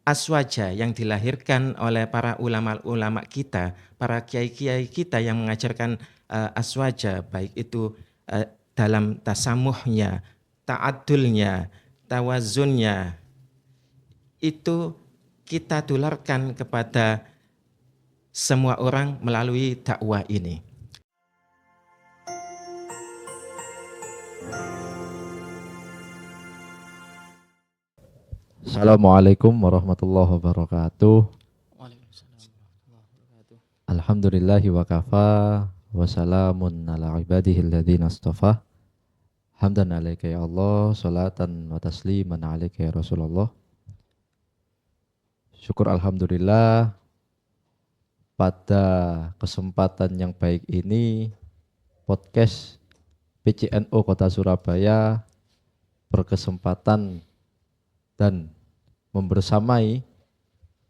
aswaja yang dilahirkan oleh para ulama-ulama kita, para kiai-kiai kita yang mengajarkan aswaja, baik itu dalam tasamuhnya, ta'adulnya, tawazunnya, itu kita tularkan kepada semua orang melalui dakwah ini. Assalamualaikum warahmatullahi wabarakatuh. Alhamdulillahi wa kafa wa salamun ala ibadihi alladhina astafa. Hamdan alaika ya Allah, salatan wa tasliman alaika ya Rasulullah. Syukur alhamdulillah pada kesempatan yang baik ini podcast PCNO Kota Surabaya berkesempatan dan membersamai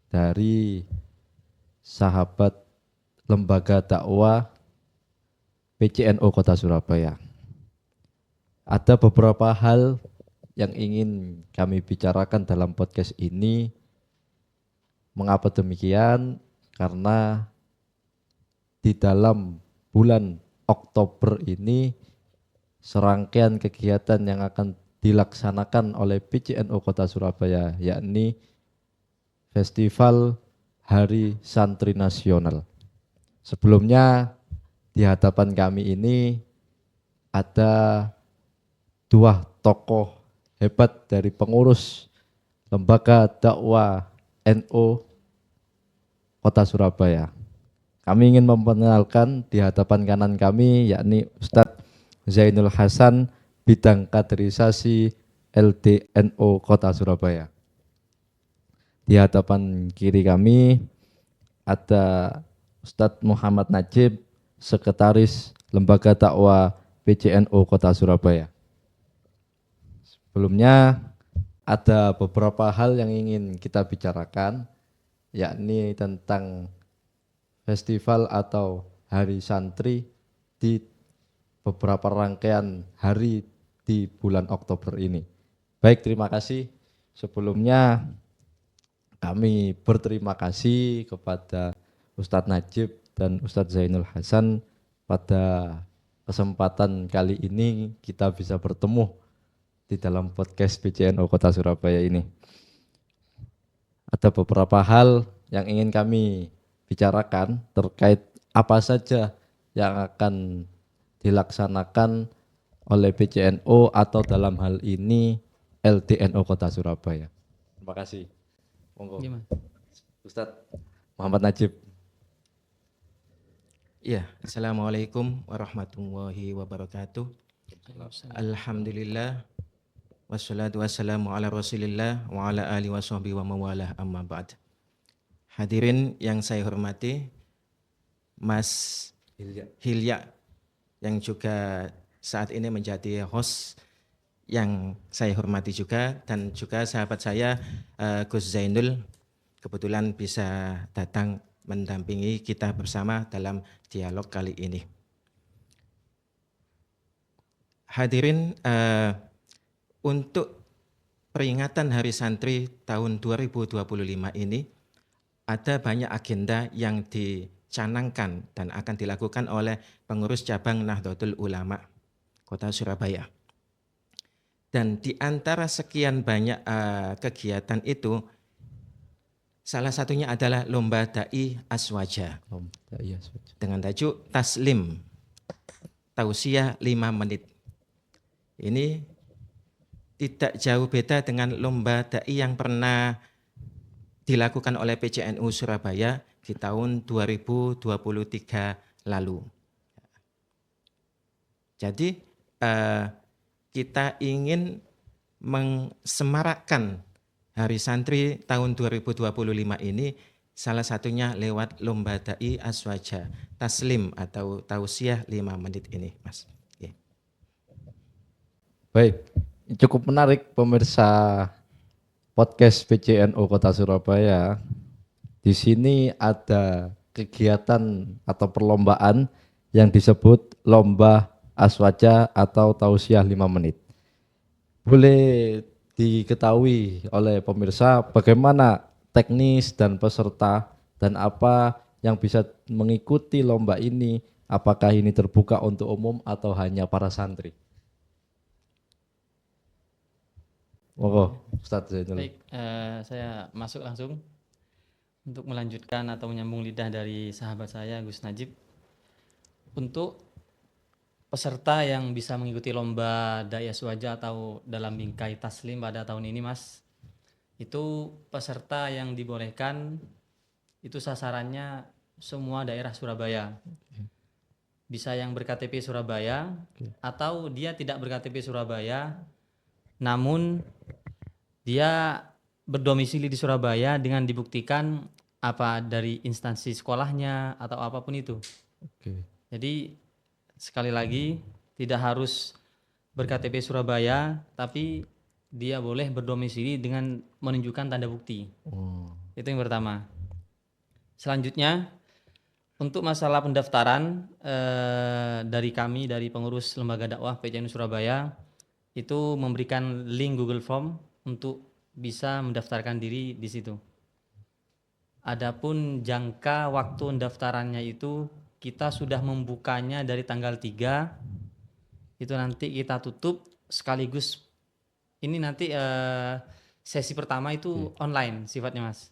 dari sahabat lembaga dakwah PCNO Kota Surabaya. Ada beberapa hal yang ingin kami bicarakan dalam podcast ini. Mengapa demikian? Karena di dalam bulan Oktober ini serangkaian kegiatan yang akan dilaksanakan oleh PCNO Kota Surabaya, yakni Festival Hari Santri Nasional. Sebelumnya di hadapan kami ini ada dua tokoh hebat dari pengurus lembaga dakwah NU Kota Surabaya. Kami ingin memperkenalkan di hadapan kanan kami, yakni Ustadz Zainul Hasan, bidang kaderisasi LDNO Kota Surabaya. Di hadapan kiri kami ada Ustadz Muhammad Najib, sekretaris lembaga dakwah PCNO Kota Surabaya. Sebelumnya ada beberapa hal yang ingin kita bicarakan, yakni tentang festival atau Hari Santri di beberapa rangkaian hari di bulan Oktober ini. Baik, terima kasih. Sebelumnya kami berterima kasih kepada Ustadz Najib dan Ustadz Zainul Hasan pada kesempatan kali ini kita bisa bertemu di dalam podcast PCNO Kota Surabaya ini. Ada beberapa hal yang ingin kami bicarakan terkait apa saja yang akan dilaksanakan oleh PCNO atau dalam hal ini LDNO Kota Surabaya. Terima kasih. Monggo. Ustadz Muhammad Najib. Ya, Assalamualaikum warahmatullahi wabarakatuh. Alhamdulillah, wassalatu wassalamu ala rasulillah wa ala alihi wa sahbihi wa mawalah, amma ba'd. Hadirin yang saya hormati, Mas Hilya yang juga saat ini menjadi host yang saya hormati juga, dan juga sahabat saya Gus Zainul kebetulan bisa datang mendampingi kita bersama dalam dialog kali ini. Hadirin, untuk peringatan Hari Santri tahun 2025 ini ada banyak agenda yang dicanangkan dan akan dilakukan oleh pengurus cabang Nahdlatul Ulama Kota Surabaya. Dan di antara sekian banyak kegiatan itu, salah satunya adalah Lomba Dai Aswaja dengan tajuk Taslim, Tausiah 5 menit. Ini tidak jauh beda dengan Lomba Dai yang pernah dilakukan oleh PCNU Surabaya di tahun 2023 lalu. Jadi kita ingin mensemarakkan Hari Santri tahun 2025 ini salah satunya lewat Lomba Dai Aswaja, Taslim atau Tausiah 5 menit ini, Mas. Okay. Baik, cukup menarik pemirsa podcast PCNO Kota Surabaya. Di sini ada kegiatan atau perlombaan yang disebut Lomba Aswaja atau Tausiah 5 menit. Boleh diketahui oleh pemirsa bagaimana teknis dan peserta dan apa yang bisa mengikuti lomba ini? Apakah ini terbuka untuk umum atau hanya para santri? Oh, Ustadz Zainul. Baik, saya masuk langsung untuk melanjutkan atau menyambung lidah dari sahabat saya Gus Najib. Untuk peserta yang bisa mengikuti lomba Dai Aswaja atau dalam bingkai Taslim pada tahun ini, Mas, itu peserta yang dibolehkan itu sasarannya semua daerah Surabaya. Bisa yang ber-KTP Surabaya atau dia tidak ber-KTP Surabaya namun dia berdomisili di Surabaya dengan dibuktikan apa dari instansi sekolahnya atau apapun itu. Oke. Jadi sekali lagi tidak harus ber-KTP Surabaya, tapi dia boleh berdomisili dengan menunjukkan tanda bukti. Itu yang pertama. Selanjutnya untuk masalah pendaftaran dari kami dari pengurus lembaga dakwah PCNU Surabaya itu memberikan link Google Form untuk bisa mendaftarkan diri di situ. Adapun jangka waktu pendaftarannya itu kita sudah membukanya dari tanggal 3, itu nanti kita tutup sekaligus ini nanti sesi pertama itu online sifatnya, Mas.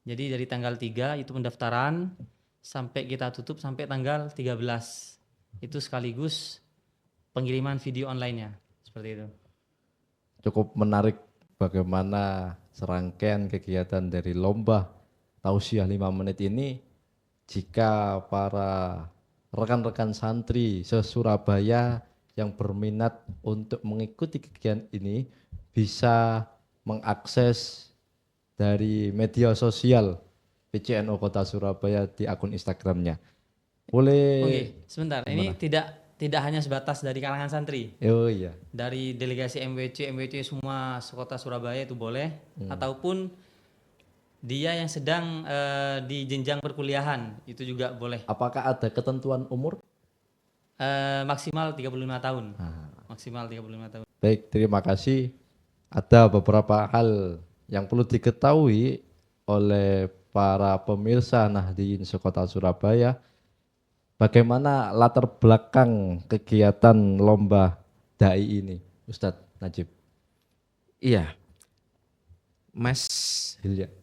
Jadi dari tanggal 3 itu pendaftaran sampai kita tutup sampai tanggal 13. Itu sekaligus pengiriman video online-nya. Seperti itu. Cukup menarik bagaimana serangkaian kegiatan dari lomba tausiah 5 menit ini jika para rekan-rekan santri se-Surabaya yang berminat untuk mengikuti kegiatan ini bisa mengakses dari media sosial PCNU Kota Surabaya di akun Instagramnya. Boleh? Oke, sebentar. Ini tidak hanya sebatas dari kalangan santri. Oh iya. Dari delegasi MWC semua sekota Surabaya itu boleh, ataupun dia yang sedang di jenjang perkuliahan itu juga boleh. Apakah ada ketentuan umur? Maksimal 35 tahun. Maksimal 35 tahun. Baik, terima kasih. Ada beberapa hal yang perlu diketahui oleh para pemirsa Nahdien Sekota Surabaya. Bagaimana latar belakang kegiatan lomba dai ini, Ustadz Najib? Iya, Mas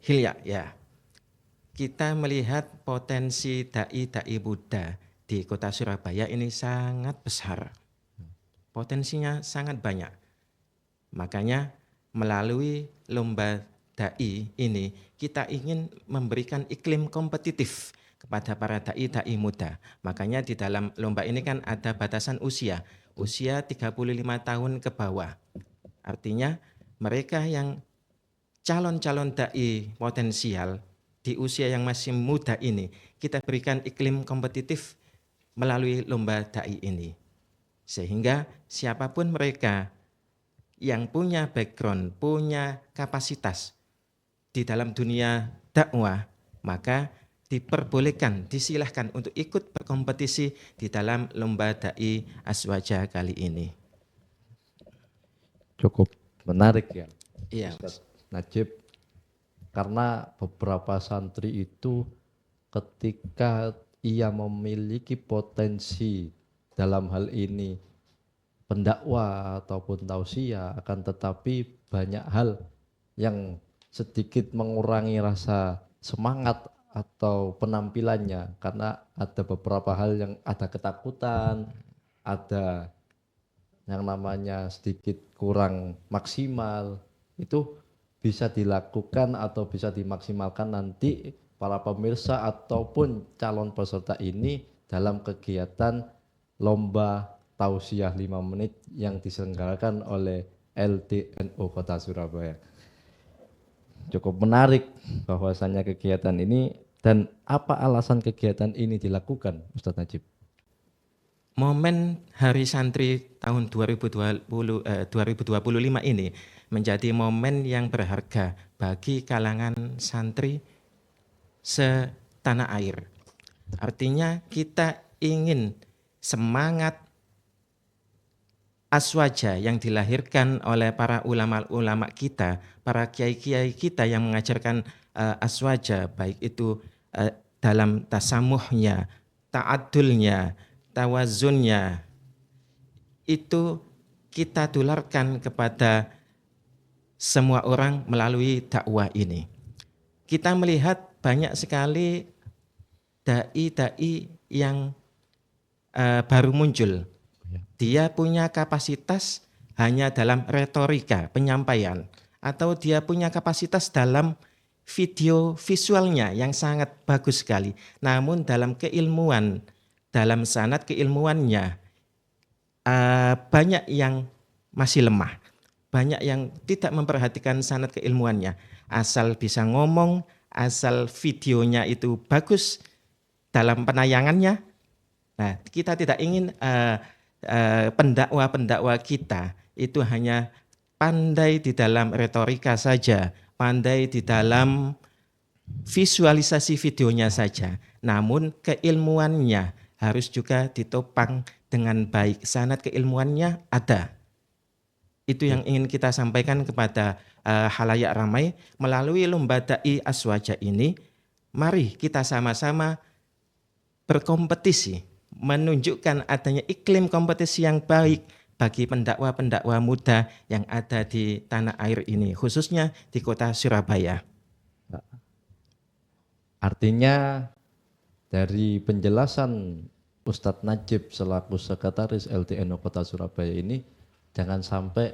Hilya, ya. Kita melihat potensi dai Buddha di kota Surabaya ini sangat besar. Potensinya sangat banyak. Makanya melalui lomba dai ini kita ingin memberikan iklim kompetitif kepada para dai muda. Makanya di dalam lomba ini kan ada batasan usia 35 tahun ke bawah. Artinya mereka yang calon-calon dai potensial di usia yang masih muda ini kita berikan iklim kompetitif melalui lomba dai ini. Sehingga siapapun mereka yang punya background, punya kapasitas di dalam dunia dakwah, maka diperbolehkan, disilahkan untuk ikut berkompetisi di dalam lomba Dai Aswaja kali ini. Cukup menarik ya, Iya, Ustadz Najib, karena beberapa santri itu ketika ia memiliki potensi dalam hal ini pendakwah ataupun tausiah, akan tetapi banyak hal yang sedikit mengurangi rasa semangat atau penampilannya karena ada beberapa hal yang ada ketakutan, ada yang namanya sedikit kurang maksimal. Itu bisa dilakukan atau bisa dimaksimalkan nanti para pemirsa ataupun calon peserta ini dalam kegiatan lomba tausiah 5 menit yang diselenggarakan oleh LDNU Kota Surabaya. Cukup menarik bahwasannya kegiatan ini, dan apa alasan kegiatan ini dilakukan, Ustadz Najib? Momen Hari Santri tahun 2025 ini menjadi momen yang berharga bagi kalangan santri setanah air. Artinya kita ingin semangat aswaja yang dilahirkan oleh para ulama-ulama kita, para kiai-kiai kita yang mengajarkan aswaja, baik itu dalam tasamuhnya, ta'adulnya, tawazunnya, itu kita tularkan kepada semua orang melalui dakwah ini. Kita melihat banyak sekali dai-dai yang baru muncul. Dia punya kapasitas hanya dalam retorika, penyampaian, atau dia punya kapasitas dalam video visualnya yang sangat bagus sekali. Namun dalam keilmuan, dalam sanad keilmuannya, banyak yang masih lemah. Banyak yang tidak memperhatikan sanad keilmuannya. Asal bisa ngomong, asal videonya itu bagus dalam penayangannya. Nah, kita tidak ingin pendakwa-pendakwa kita itu hanya pandai di dalam retorika saja, pandai di dalam visualisasi videonya saja. Namun keilmuannya harus juga ditopang dengan baik. Sanad keilmuannya ada. Itu yang ingin kita sampaikan kepada halayak ramai melalui lomba dai aswaja ini. Mari kita sama-sama berkompetisi, menunjukkan adanya iklim kompetisi yang baik bagi pendakwa-pendakwa muda yang ada di tanah air ini, khususnya di kota Surabaya. Artinya dari penjelasan Ustadz Najib selaku Sekretaris LTNO Kota Surabaya ini, jangan sampai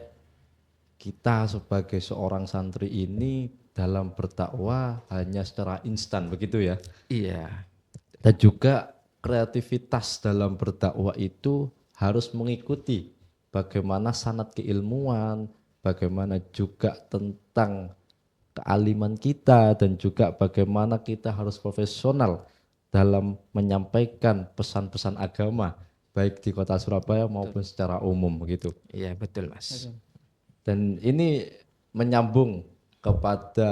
kita sebagai seorang santri ini dalam berdakwah hanya secara instan, begitu ya? Iya. Dan juga kreativitas dalam berdakwah itu harus mengikuti bagaimana sanad keilmuan, bagaimana juga tentang kealiman kita, dan juga bagaimana kita harus profesional dalam menyampaikan pesan-pesan agama baik di kota Surabaya maupun secara umum begitu. Iya, betul Mas. Dan ini menyambung kepada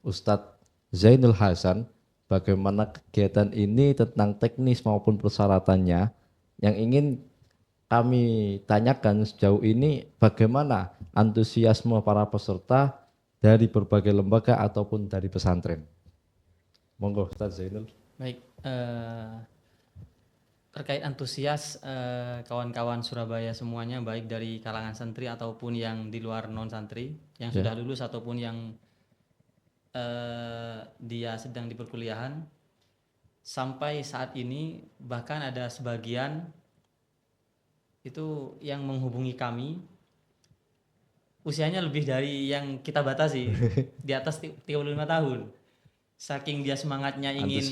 Ustadz Zainul Hasan, bagaimana kegiatan ini tentang teknis maupun persyaratannya. Yang ingin kami tanyakan sejauh ini, bagaimana antusiasme para peserta dari berbagai lembaga ataupun dari pesantren. Monggo Ustadz Zainul. Baik, terkait antusias kawan-kawan Surabaya semuanya, baik dari kalangan santri ataupun yang di luar non santri, yang sudah lulus ataupun yang dia sedang di perkuliahan, sampai saat ini bahkan ada sebagian itu yang menghubungi kami usianya lebih dari yang kita batasi, di atas 35 tahun. Saking dia semangatnya ingin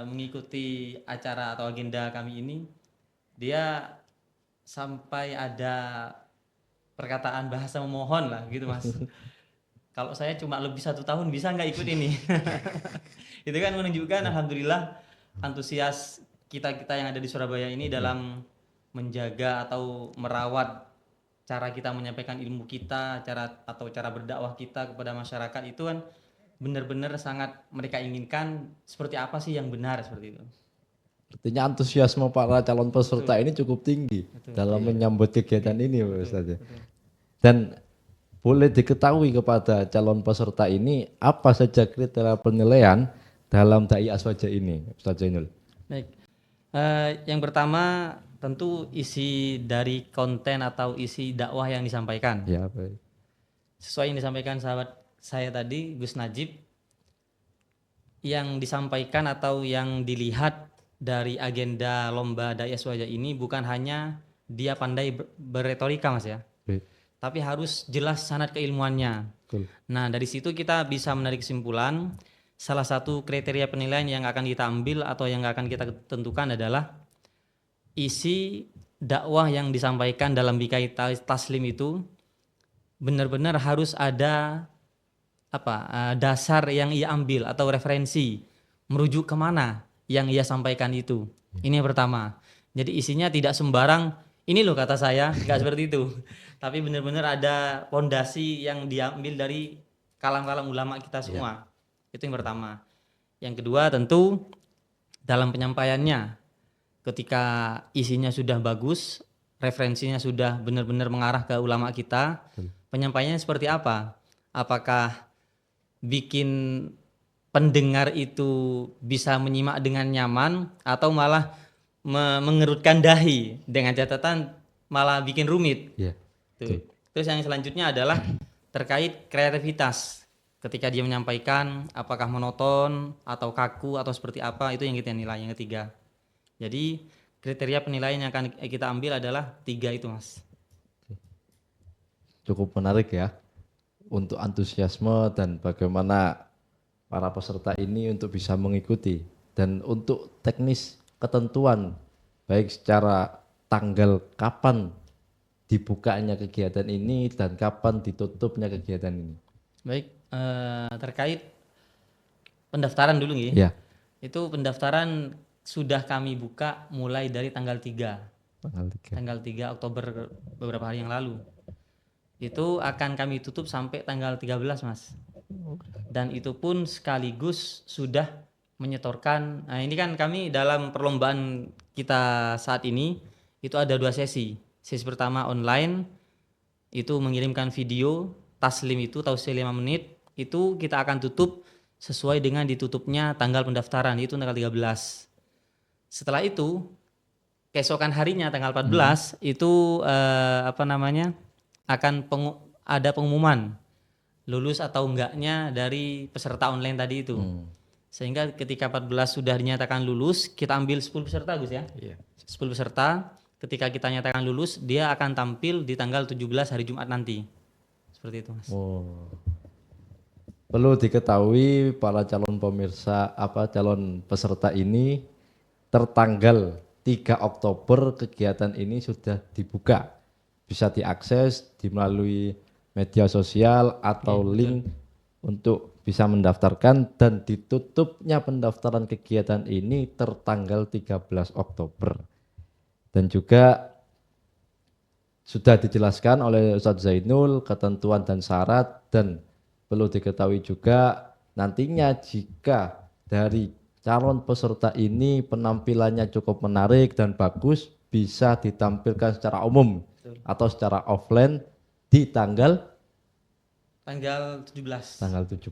mengikuti acara atau agenda kami ini, dia sampai ada perkataan bahasa memohon lah gitu Mas. Kalau saya cuma lebih 1 tahun bisa nggak ikut ini? Itu kan menunjukkan alhamdulillah antusias kita-kita yang ada di Surabaya ini dalam menjaga atau merawat cara kita menyampaikan ilmu kita, cara berdakwah kita kepada masyarakat itu kan benar-benar sangat mereka inginkan. Seperti apa sih yang benar, seperti itu. Artinya antusiasme para calon peserta ini cukup tinggi dalam menyambut kegiatan ini Ustaz. Dan boleh diketahui kepada calon peserta ini apa saja kriteria penilaian dalam dai aswaja ini, Ustaz Zainul? Baik, yang pertama tentu isi dari konten atau isi dakwah yang disampaikan. Ya, baik. Sesuai yang disampaikan sahabat saya tadi, Gus Najib, yang disampaikan atau yang dilihat dari agenda lomba dai aswaja ini bukan hanya dia pandai berretorika Mas ya, tapi harus jelas sanad keilmuannya. Betul. Nah, dari situ kita bisa menarik kesimpulan, salah satu kriteria penilaian yang akan kita ambil atau yang akan kita tentukan adalah isi dakwah yang disampaikan dalam bikai taslim itu benar-benar harus ada dasar yang ia ambil atau referensi, merujuk kemana yang ia sampaikan itu. Ini yang pertama. Jadi isinya tidak sembarang, ini loh kata saya, nggak seperti itu. Tapi benar-benar ada fondasi yang diambil dari kalam-kalam ulama kita semua. Itu yang pertama. Yang kedua tentu dalam penyampaiannya, ketika isinya sudah bagus, referensinya sudah benar-benar mengarah ke ulama kita, penyampaiannya seperti apa? Apakah bikin pendengar itu bisa menyimak dengan nyaman atau malah mengerutkan dahi dengan catatan malah bikin rumit. Iya. Tuh. Terus yang selanjutnya adalah terkait kreativitas. Ketika dia menyampaikan apakah monoton atau kaku atau seperti apa, itu yang kita nilai. Yang ketiga. Jadi kriteria penilaian yang akan kita ambil adalah 3 itu, Mas. Cukup menarik ya untuk antusiasme dan bagaimana para peserta ini untuk bisa mengikuti, dan untuk teknis ketentuan baik secara tanggal kapan dibukanya kegiatan ini dan kapan ditutupnya kegiatan ini. Baik, terkait pendaftaran dulu nggih. Ya, Itu pendaftaran sudah kami buka mulai dari tanggal 3. tanggal 3. Tanggal 3 Oktober beberapa hari yang lalu. Itu akan kami tutup sampai tanggal 13, Mas. Dan itu pun sekaligus sudah menyetorkan. Nah, ini kan kami dalam perlombaan kita saat ini itu ada 2 sesi. Sesi pertama online, itu mengirimkan video taslim itu tausiah 5 menit, itu kita akan tutup sesuai dengan ditutupnya tanggal pendaftaran, itu tanggal 13. Setelah itu keesokan harinya tanggal 14 itu akan ada pengumuman lulus atau enggaknya dari peserta online tadi itu. Sehingga ketika 14 sudah dinyatakan lulus, kita ambil 10 peserta, Gus ya. Iya. 10 peserta, ketika kita nyatakan lulus, dia akan tampil di tanggal 17 hari Jumat nanti. Seperti itu, Mas. Oh. Perlu diketahui para calon pemirsa, calon peserta ini tertanggal 3 Oktober kegiatan ini sudah dibuka. Bisa diakses melalui media sosial atau link untuk bisa mendaftarkan, dan ditutupnya pendaftaran kegiatan ini tertanggal 13 Oktober. Dan juga sudah dijelaskan oleh Ustadz Zainul ketentuan dan syarat, dan perlu diketahui juga nantinya jika dari calon peserta ini penampilannya cukup menarik dan bagus, bisa ditampilkan secara umum atau secara offline di tanggal 17. Tanggal 17.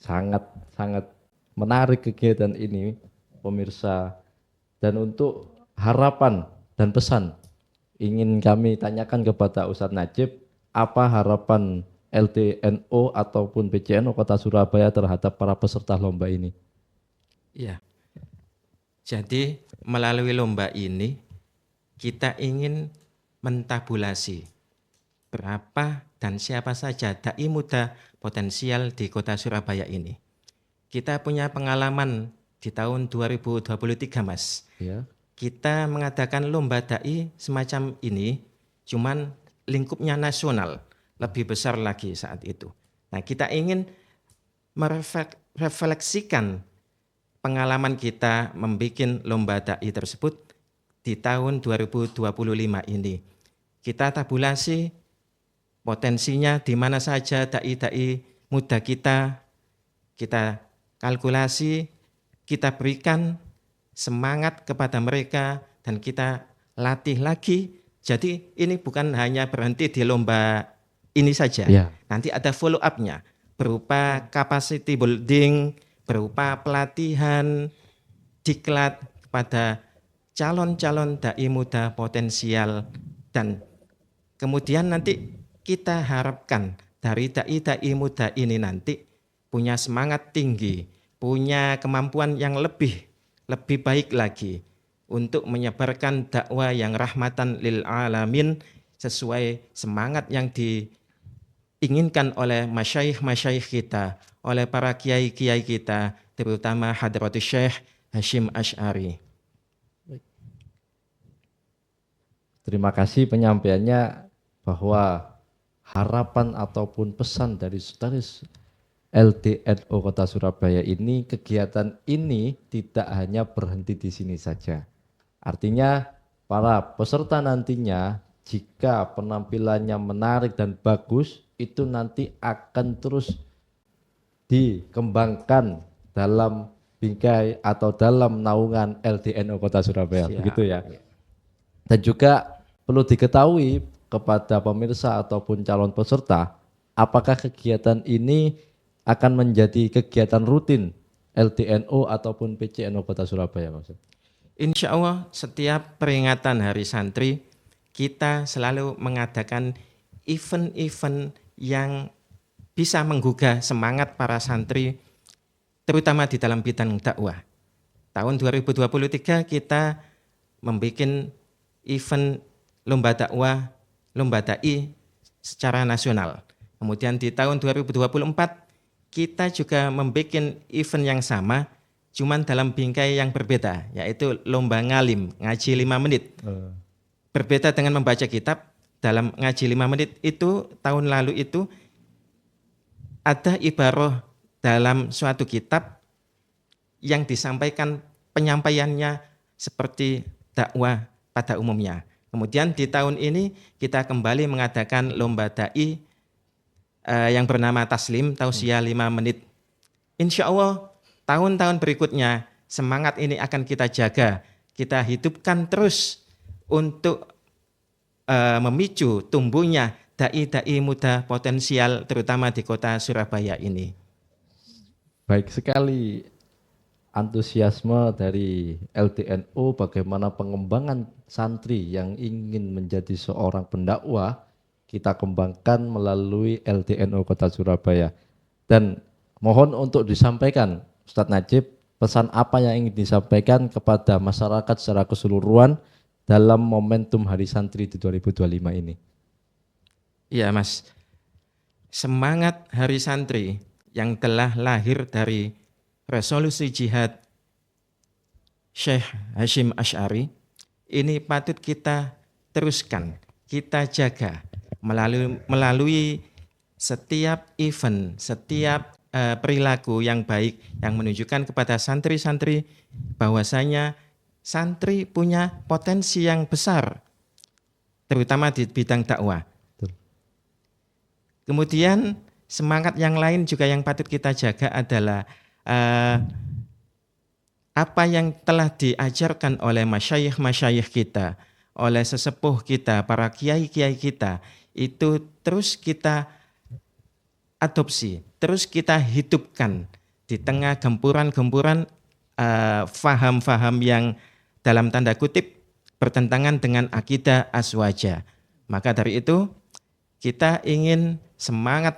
Sangat menarik kegiatan ini, pemirsa. Dan untuk harapan dan pesan ingin kami tanyakan kepada Ustadz Najib, apa harapan LTNO ataupun PCNO Kota Surabaya terhadap para peserta lomba ini? Iya. Jadi melalui lomba ini kita ingin mentabulasi berapa dan siapa saja dai muda potensial di Kota Surabaya ini. Kita punya pengalaman di tahun 2023, Mas. Ya. Kita mengadakan lomba dai semacam ini, cuman lingkupnya nasional, lebih besar lagi saat itu. Nah, kita ingin merefleksikan pengalaman kita membuat lomba dai tersebut di tahun 2025 ini. Kita tabulasi potensinya di mana saja dai-dai muda kita kalkulasi, kita berikan semangat kepada mereka dan kita latih lagi. Jadi ini bukan hanya berhenti di lomba ini saja. Ya. Nanti ada follow up-nya berupa capacity building, berupa pelatihan, diklat kepada calon-calon dai muda potensial, dan kemudian nanti kita harapkan dari dai-dai muda ini nanti punya semangat tinggi, punya kemampuan yang lebih baik lagi untuk menyebarkan dakwah yang rahmatan lil alamin sesuai semangat yang diinginkan oleh masyayikh kita, oleh para kiai-kiai kita, terutama Hadratus Syekh Hasyim Asy'ari. Terima kasih penyampaiannya, bahwa harapan ataupun pesan dari Saudara LTNO Kota Surabaya ini, kegiatan ini tidak hanya berhenti di sini saja. Artinya para peserta nantinya jika penampilannya menarik dan bagus, itu nanti akan terus dikembangkan dalam bingkai atau dalam naungan LTNO Kota Surabaya. Siap. Begitu ya. Dan juga perlu diketahui kepada pemirsa ataupun calon peserta, apakah kegiatan ini akan menjadi kegiatan rutin LTNO ataupun PCNO Kota Surabaya, Mas? Insya Allah setiap peringatan Hari Santri kita selalu mengadakan event-event yang bisa menggugah semangat para santri terutama di dalam bidang dakwah. Tahun 2023 kita membuat event lomba dakwah, lomba dai secara nasional. Kemudian di tahun 2024 kita juga membuat event yang sama, cuman dalam bingkai yang berbeda, yaitu lomba ngalim, ngaji 5 menit. Berbeda dengan membaca kitab, dalam ngaji 5 menit itu tahun lalu itu ada ibarah dalam suatu kitab yang disampaikan penyampaiannya seperti dakwah pada umumnya. Kemudian di tahun ini kita kembali mengadakan lomba dai yang bernama Taslim, tausiah 5 menit. Insya Allah tahun-tahun berikutnya semangat ini akan kita jaga, kita hidupkan terus untuk memicu tumbuhnya dai-dai muda potensial terutama di kota Surabaya ini. Baik sekali antusiasme dari LTNO bagaimana pengembangan santri yang ingin menjadi seorang pendakwah kita kembangkan melalui LTNO Kota Surabaya. Dan mohon untuk disampaikan Ustadz Najib, pesan apa yang ingin disampaikan kepada masyarakat secara keseluruhan dalam momentum Hari Santri di 2025 ini? Iya Mas, semangat Hari Santri yang telah lahir dari resolusi jihad Syekh Hasyim Asy'ari ini patut kita teruskan, kita jaga melalui setiap event, setiap perilaku yang baik yang menunjukkan kepada santri-santri bahwasanya santri punya potensi yang besar terutama di bidang dakwah. Kemudian semangat yang lain juga yang patut kita jaga adalah apa yang telah diajarkan oleh masyayikh-masyayikh kita, oleh sesepuh kita, para kiai-kiai kita, itu terus kita adopsi, terus kita hidupkan di tengah gempuran-gempuran faham-faham yang dalam tanda kutip bertentangan dengan akidah aswaja. Maka dari itu kita ingin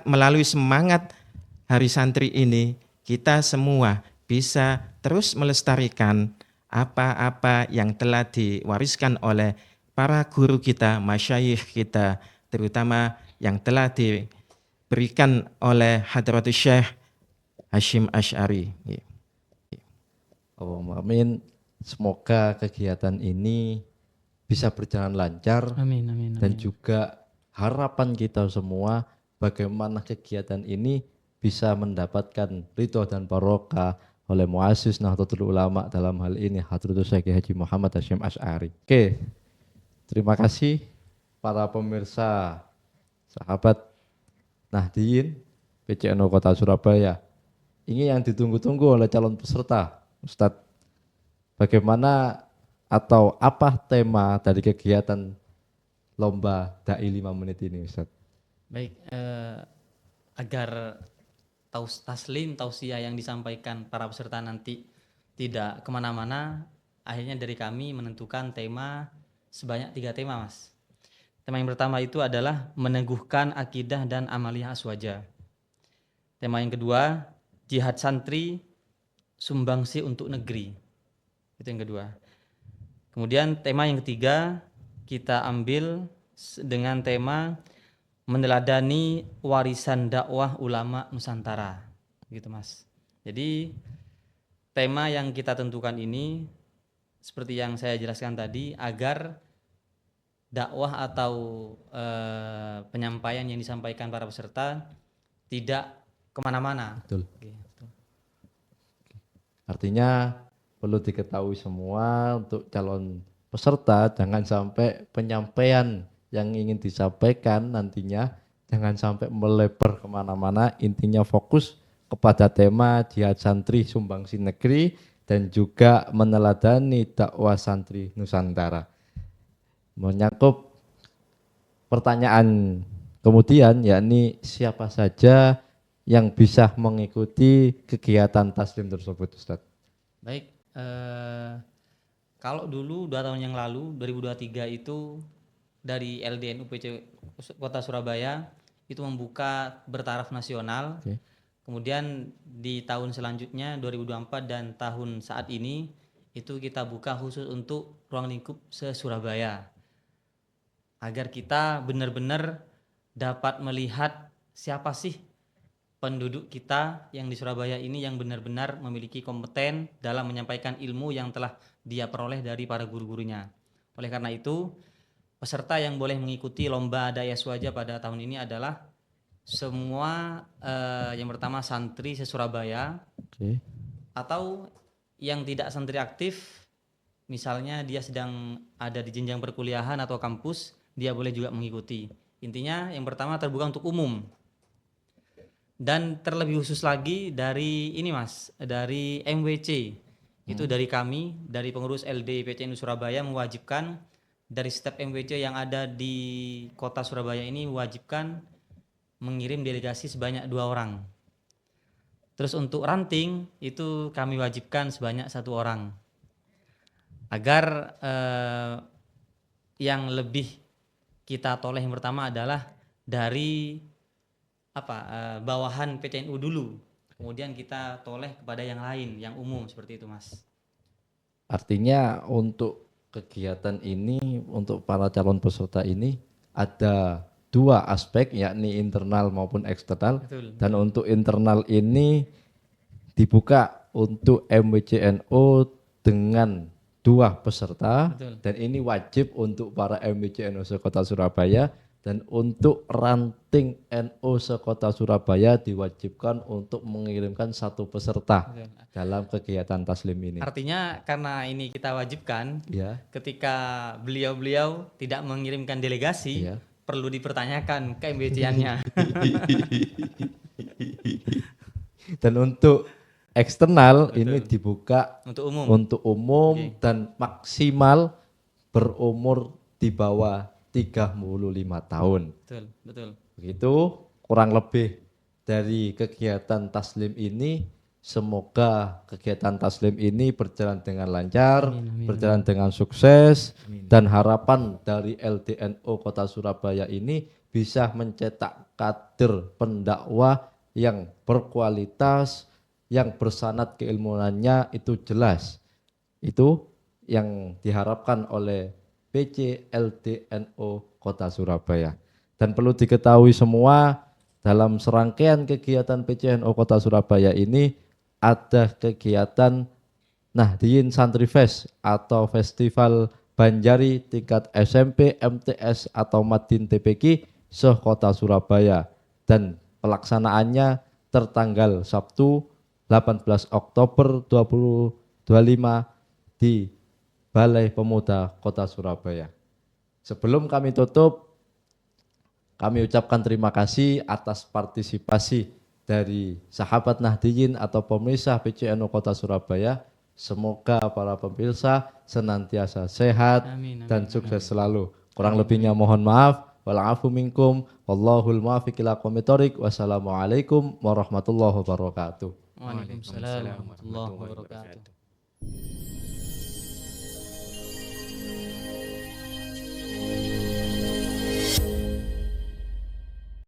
melalui semangat Hari Santri ini kita semua bisa terus melestarikan apa-apa yang telah diwariskan oleh para guru kita, masyayikh kita, terutama yang telah diberikan oleh Hadratus Syekh Hasyim Asy'ari. Allahumma amin. Semoga kegiatan ini bisa berjalan lancar. Amin, amin, amin. Dan juga harapan kita semua bagaimana kegiatan ini bisa mendapatkan ridho dan barokah oleh muassis Nahdlatul Ulama dalam hal ini Hadratus Syekh Haji Muhammad Hasyim Asy'ari. Oke, terima kasih para pemirsa, sahabat Nahdien PCNO Kota Surabaya. Ini yang ditunggu-tunggu oleh calon peserta. Ustadz, bagaimana atau apa tema dari kegiatan lomba dai 5 menit ini, Ustadz? Baik, agar taslim tausiah yang disampaikan para peserta nanti tidak kemana-mana, akhirnya dari kami menentukan tema sebanyak 3 tema, Mas. Tema yang pertama itu adalah meneguhkan akidah dan amaliyah aswaja. Tema yang kedua, jihad santri sumbangsi untuk negeri. Itu yang kedua. Kemudian tema yang ketiga kita ambil dengan tema meneladani warisan dakwah ulama Nusantara, gitu Mas. Jadi tema yang kita tentukan ini seperti yang saya jelaskan tadi, agar dakwah atau penyampaian yang disampaikan para peserta tidak kemana-mana. Betul. Artinya perlu diketahui semua untuk calon peserta, jangan sampai penyampaian yang ingin disampaikan nantinya jangan sampai melebar kemana-mana, intinya fokus kepada tema jihad santri sumbangsi negeri dan juga meneladani dakwah santri Nusantara. menyangkut pertanyaan kemudian, yakni siapa saja yang bisa mengikuti kegiatan taslim tersebut, Ustadz? Baik, kalau dulu 2 tahun yang lalu 2023 itu dari LDN UPC Kota Surabaya itu membuka bertaraf nasional. Oke. Kemudian di tahun selanjutnya 2024 dan tahun saat ini itu kita buka khusus untuk ruang lingkup se-Surabaya. Agar kita benar-benar dapat melihat siapa sih penduduk kita yang di Surabaya ini yang benar-benar memiliki kompeten dalam menyampaikan ilmu yang telah dia peroleh dari para guru-gurunya. Oleh karena itu, peserta yang boleh mengikuti lomba Daya Swaja pada tahun ini adalah semua yang pertama santri se-Surabaya, Oke. atau yang tidak santri aktif, misalnya dia sedang ada di jenjang perkuliahan atau kampus, dia boleh juga mengikuti. Intinya yang pertama terbuka untuk umum. Dan terlebih khusus lagi dari ini Mas, dari MWC. Itu dari kami, dari pengurus LD PCNU Surabaya mewajibkan dari setiap MWC yang ada di kota Surabaya ini mewajibkan mengirim delegasi sebanyak 2 orang. Terus untuk ranting itu kami wajibkan sebanyak 1 orang. Agar yang lebih kita toleh yang pertama adalah dari bawahan PCNU dulu. Kemudian kita toleh kepada yang lain, yang umum seperti itu, Mas. Artinya untuk kegiatan ini, untuk para calon peserta ini ada 2 aspek, yakni internal maupun eksternal. Betul. Dan untuk internal ini dibuka untuk MWCNO dengan 2 peserta. Betul. Dan ini wajib untuk para MWCNO sekota Surabaya. Dan untuk ranting NO sekota Surabaya diwajibkan untuk mengirimkan 1 peserta Betul. dalam kegiatan taslim ini. Artinya karena ini kita wajibkan, Ya. ketika beliau-beliau tidak mengirimkan delegasi, Iya. perlu dipertanyakan ke MBC-nya. Dan untuk eksternal Betul. ini dibuka Untuk umum. untuk umum. Oke. Dan maksimal berumur di bawah 35 tahun. Betul, betul. Begitu kurang lebih dari kegiatan taslim ini. Semoga kegiatan taslim ini berjalan dengan lancar, berjalan dengan sukses, dan harapan dari LDNO Kota Surabaya ini bisa mencetak kader pendakwah yang berkualitas, yang bersanad keilmuannya itu jelas. Itu yang diharapkan oleh PC LDNO Kota Surabaya. Dan perlu diketahui semua, dalam serangkaian kegiatan PCNO Kota Surabaya ini ada kegiatan Nahdien Santri Fest atau Festival Banjari tingkat SMP, MTS atau Madin TPQ se-Kota Surabaya. Dan pelaksanaannya tertanggal Sabtu 18 Oktober 2025 di Balai Pemuda Kota Surabaya. Sebelum kami tutup, kami ucapkan terima kasih atas partisipasi dari sahabat Nahdien atau pemirsa PCNO Kota Surabaya. Semoga para pemirsa senantiasa sehat Amin, amin, dan sukses selalu. Kurang lebihnya mohon maaf. Wal'afu minkum. Wallahul muwaffiq ila aqwamit thoriq. Wassalamualaikum warahmatullahi wabarakatuh. Waalaikumsalam warahmatullahi wabarakatuh.